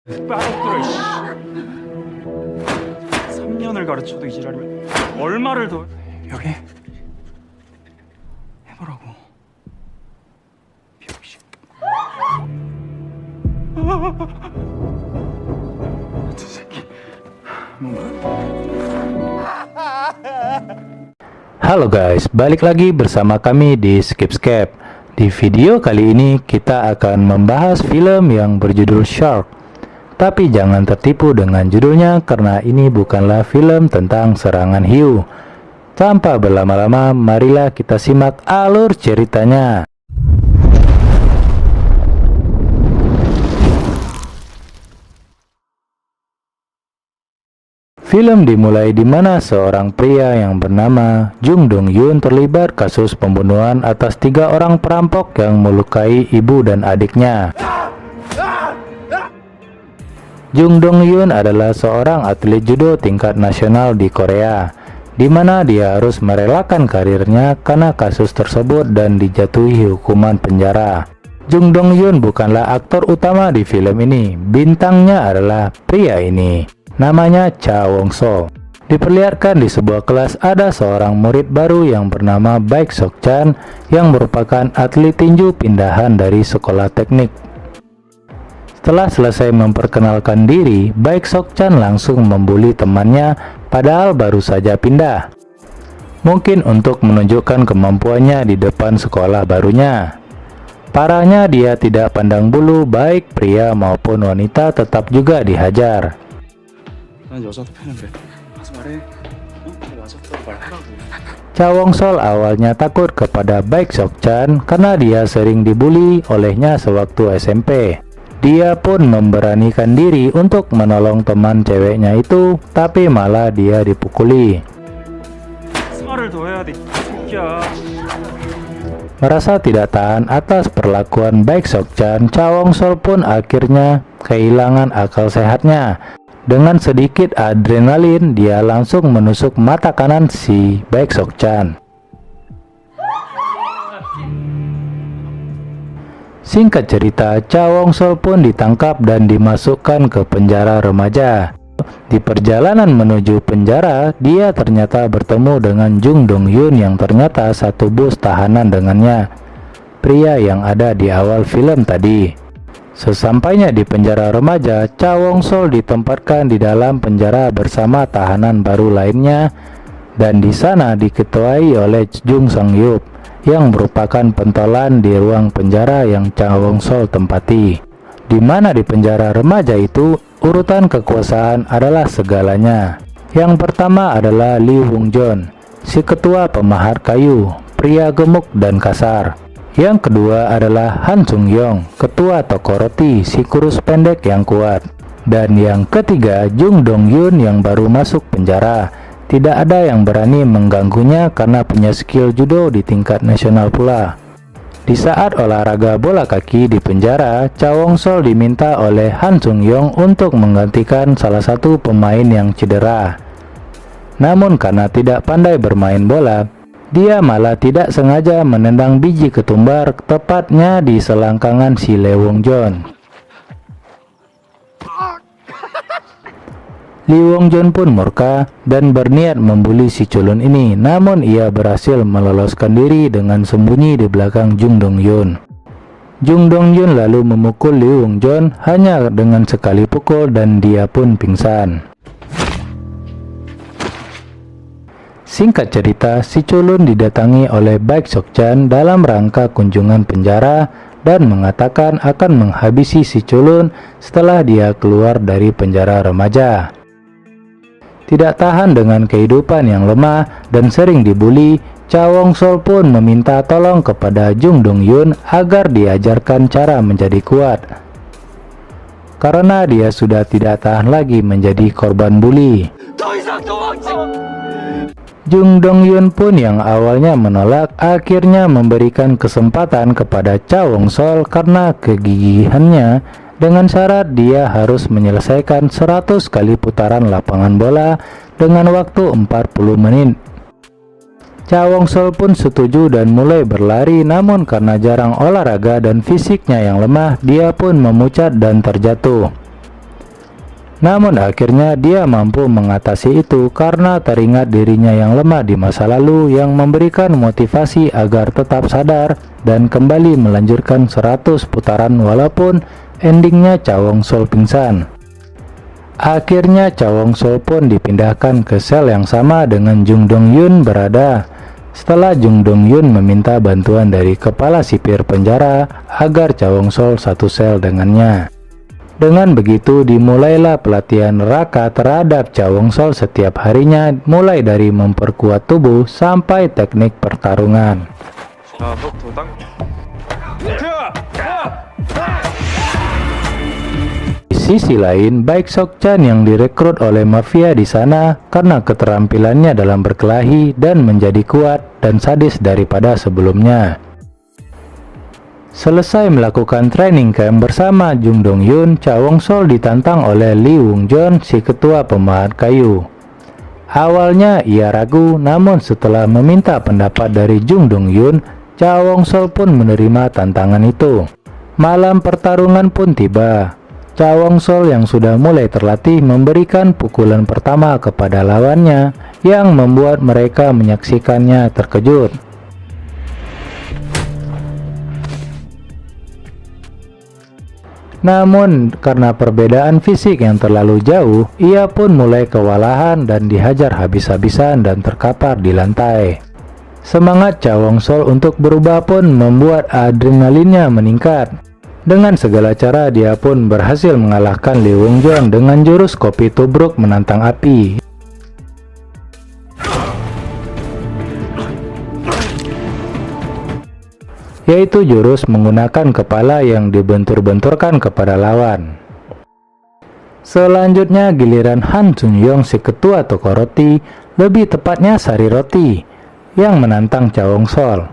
빠졌더라. 3년을 가르쳐도 이 지랄이면 얼마를 더 여기 해보라고. 병신. 저 새끼. 뭔가. Halo guys, balik lagi bersama kami di Skipscape. Di video kali ini kita akan membahas film yang berjudul Shark. Tapi jangan tertipu dengan judulnya karena ini bukanlah film tentang serangan hiu. Tanpa berlama-lama, marilah kita simak alur ceritanya. Film dimulai di mana seorang pria yang bernama Jung Dong Yun terlibat kasus pembunuhan atas 3 orang perampok yang melukai ibu dan adiknya. Jung Dong Yun adalah seorang atlet judo tingkat nasional di Korea, di mana dia harus merelakan karirnya karena kasus tersebut dan dijatuhi hukuman penjara. Jung Dong Yun bukanlah aktor utama di film ini, bintangnya adalah pria ini. Namanya Cha Wong Sol. Diperlihatkan di sebuah kelas ada seorang murid baru yang bernama Baek Sok Chan yang merupakan atlet tinju pindahan dari sekolah teknik. Setelah selesai memperkenalkan diri, Baek Sok Chan langsung membuli temannya padahal baru saja pindah. Mungkin untuk menunjukkan kemampuannya di depan sekolah barunya. Parahnya dia tidak pandang bulu, baik pria maupun wanita tetap juga dihajar. 난 여자도 패는데 가서 말해. 와서 또 말하라고. Cha Wong Sol awalnya takut kepada Baek Sok Chan karena dia sering dibully olehnya sewaktu SMP. Dia pun memberanikan diri untuk menolong teman ceweknya itu, tapi malah dia dipukuli. 말을 더 해야 돼. 새끼야. Merasa tidak tahan atas perlakuan Baek Sok Chan, Cha Wong Sol pun akhirnya kehilangan akal sehatnya. Dengan sedikit adrenalin, dia langsung menusuk mata kanan si Baek Sok Chan. Singkat cerita, Cha Wong Sol pun ditangkap dan dimasukkan ke penjara remaja. Di perjalanan menuju penjara, dia ternyata bertemu dengan Jung Dong Yun yang ternyata satu bus tahanan dengannya, pria yang ada di awal film tadi. Sesampainya di penjara remaja, Cha Wong Sol ditempatkan di dalam penjara bersama tahanan baru lainnya, dan di sana diketuai oleh Jung Sang Yup yang merupakan pentolan di ruang penjara yang Cha Wong Sol tempati. Di mana di penjara remaja itu, urutan kekuasaan adalah segalanya. Yang pertama adalah Lee Wung Jon, si ketua pemahat kayu, pria gemuk dan kasar. Yang kedua adalah Han Sung Yong, ketua toko roti, si kurus pendek yang kuat. Dan yang ketiga, Jung Dong Yun yang baru masuk penjara. Tidak ada yang berani mengganggunya karena punya skill judo di tingkat nasional pula. Di saat olahraga bola kaki di penjara, Cha Wong Sol diminta oleh Han Sung Yong untuk menggantikan salah satu pemain yang cedera. Namun karena tidak pandai bermain bola, dia malah tidak sengaja menendang biji ketumbar tepatnya di selangkangan si Lee Wung Jon. Lee Wung Jon pun murka dan berniat membuli si culun ini, namun ia berhasil meloloskan diri dengan sembunyi di belakang Jung Dong Yun. Jung Dong Yun lalu memukul Lee Wung Jon hanya dengan sekali pukul dan dia pun pingsan. Singkat cerita, si culun didatangi oleh Baek Sok Chan dalam rangka kunjungan penjara dan mengatakan akan menghabisi si culun setelah dia keluar dari penjara remaja. Tidak tahan dengan kehidupan yang lemah dan sering dibully, Cha Wong Sol pun meminta tolong kepada Jung Dong Yun agar diajarkan cara menjadi kuat. Karena dia sudah tidak tahan lagi menjadi korban bully. Jung Dong Yun pun yang awalnya menolak akhirnya memberikan kesempatan kepada Cha Wong Sol karena kegigihannya dengan syarat dia harus menyelesaikan 100 kali putaran lapangan bola dengan waktu 40 menit. Cha Wong Sol pun setuju dan mulai berlari, namun karena jarang olahraga dan fisiknya yang lemah, dia pun memucat dan terjatuh. Namun akhirnya dia mampu mengatasi itu karena teringat dirinya yang lemah di masa lalu yang memberikan motivasi agar tetap sadar dan kembali melanjutkan 100 putaran walaupun endingnya Cha Wong-sol pingsan. Akhirnya Cha Wong-sol pun dipindahkan ke sel yang sama dengan Jung Dong-hyun berada. Setelah Jung Dong-hyun meminta bantuan dari kepala sipir penjara agar Cha Wong-sol satu sel dengannya. Dengan begitu dimulailah pelatihan neraka terhadap Cha Wong-sol setiap harinya, mulai dari memperkuat tubuh sampai teknik pertarungan. Di sisi lain, Baek Seok-chan yang direkrut oleh mafia di sana karena keterampilannya dalam berkelahi dan menjadi kuat dan sadis daripada sebelumnya. Selesai melakukan training camp bersama Jung Dong-hyun, Cha Wong-sol ditantang oleh Lee Wung-jeon, si ketua pemahat kayu. Awalnya ia ragu, namun setelah meminta pendapat dari Jung Dong-hyun, Cha Wong-sol pun menerima tantangan itu. Malam pertarungan pun tiba. Cha Wong-sol yang sudah mulai terlatih memberikan pukulan pertama kepada lawannya yang membuat mereka menyaksikannya terkejut. Namun karena perbedaan fisik yang terlalu jauh, ia pun mulai kewalahan dan dihajar habis-habisan dan terkapar di lantai. Semangat Cha Wong-sol untuk berubah pun membuat adrenalinnya meningkat. Dengan segala cara dia pun berhasil mengalahkan Lee Wung-jeon dengan jurus kopi tubruk menantang api, yaitu jurus menggunakan kepala yang dibentur-benturkan kepada lawan. Selanjutnya giliran Han Sun-young, si ketua toko roti, lebih tepatnya Sari Roti, yang menantang Cha Wong-sol.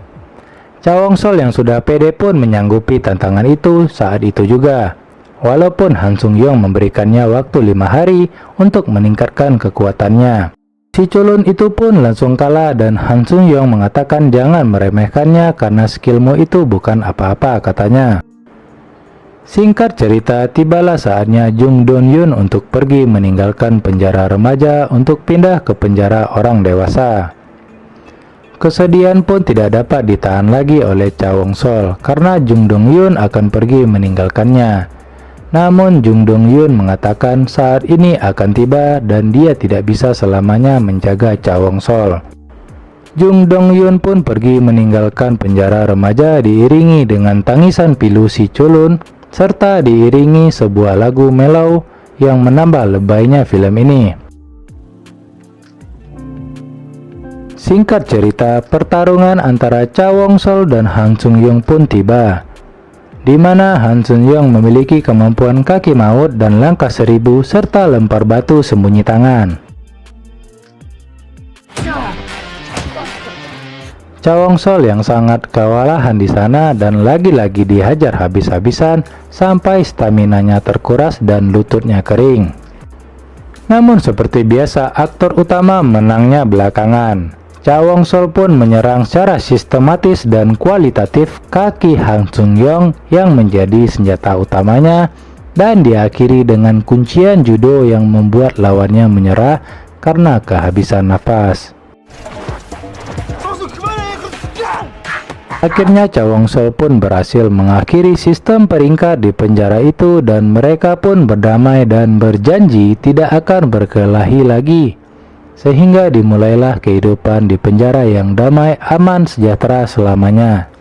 Cha Wong-sol yang sudah pede pun menyanggupi tantangan itu saat itu juga, walaupun Han Sun-young memberikannya waktu 5 hari untuk meningkatkan kekuatannya. Si culun itu pun langsung kalah dan Han Sun-young mengatakan jangan meremehkannya karena skillmu itu bukan apa-apa, katanya. Singkat cerita, tibalah saatnya Jung Dong-hyun untuk pergi meninggalkan penjara remaja untuk pindah ke penjara orang dewasa. Kesedihan pun tidak dapat ditahan lagi oleh Cha Wong-sol karena Jung Dong-hyun akan pergi meninggalkannya. Namun Jung Dong-hyun mengatakan saat ini akan tiba dan dia tidak bisa selamanya menjaga Cha Wong-sol. Jung Dong-hyun pun pergi meninggalkan penjara remaja diiringi dengan tangisan pilu si culun serta diiringi sebuah lagu mellow yang menambah lebaynya film ini. Singkat cerita, pertarungan antara Cha Wong-sol dan Han Sun-young pun tiba, di mana Han Sun-young memiliki kemampuan kaki maut dan langkah 1000 serta lempar batu sembunyi tangan. Cha Wong-sol yang sangat kewalahan di sana dan lagi-lagi dihajar habis-habisan sampai staminanya terkuras dan lututnya kering. Namun seperti biasa, aktor utama menangnya belakangan. Cha Wong-sol pun menyerang secara sistematis dan kualitatif kaki Han Sun-young yang menjadi senjata utamanya dan diakhiri dengan kuncian judo yang membuat lawannya menyerah karena kehabisan nafas. Akhirnya Cha Wong-sol pun berhasil mengakhiri sistem peringkat di penjara itu dan mereka pun berdamai dan berjanji tidak akan berkelahi lagi. Sehingga dimulailah kehidupan di penjara yang damai, aman, sejahtera selamanya.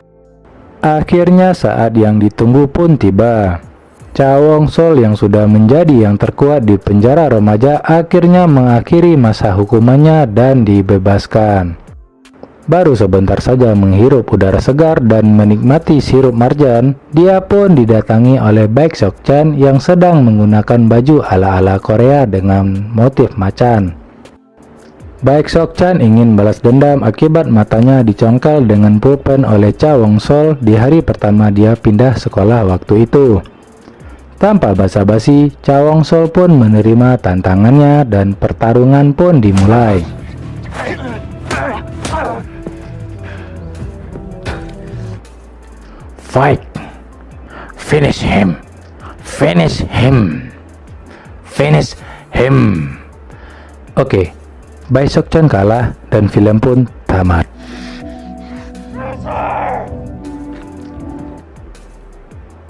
Akhirnya saat yang ditunggu pun tiba. Cha Wong-sol yang sudah menjadi yang terkuat di penjara remaja akhirnya mengakhiri masa hukumannya dan dibebaskan. Baru sebentar saja menghirup udara segar dan menikmati sirup marjan, dia pun didatangi oleh Baek Seok-chan yang sedang menggunakan baju ala-ala Korea dengan motif macan. Baek Seok-chan ingin balas dendam akibat matanya dicongkel dengan pulpen oleh Cha Wong-sol di hari pertama dia pindah sekolah waktu itu. Tanpa basa-basi, Cha Wong-sol pun menerima tantangannya dan pertarungan pun dimulai. Fight! Finish him! Finish him! finish him. Oke, Bae Seok-chan kalah dan film pun tamat.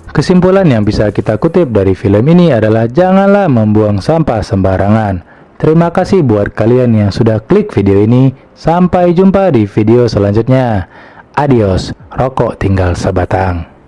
Kesimpulan yang bisa kita kutip dari film ini adalah janganlah membuang sampah sembarangan. Terima kasih buat kalian yang sudah klik video ini. Sampai jumpa di video selanjutnya. Adios, rokok tinggal sebatang.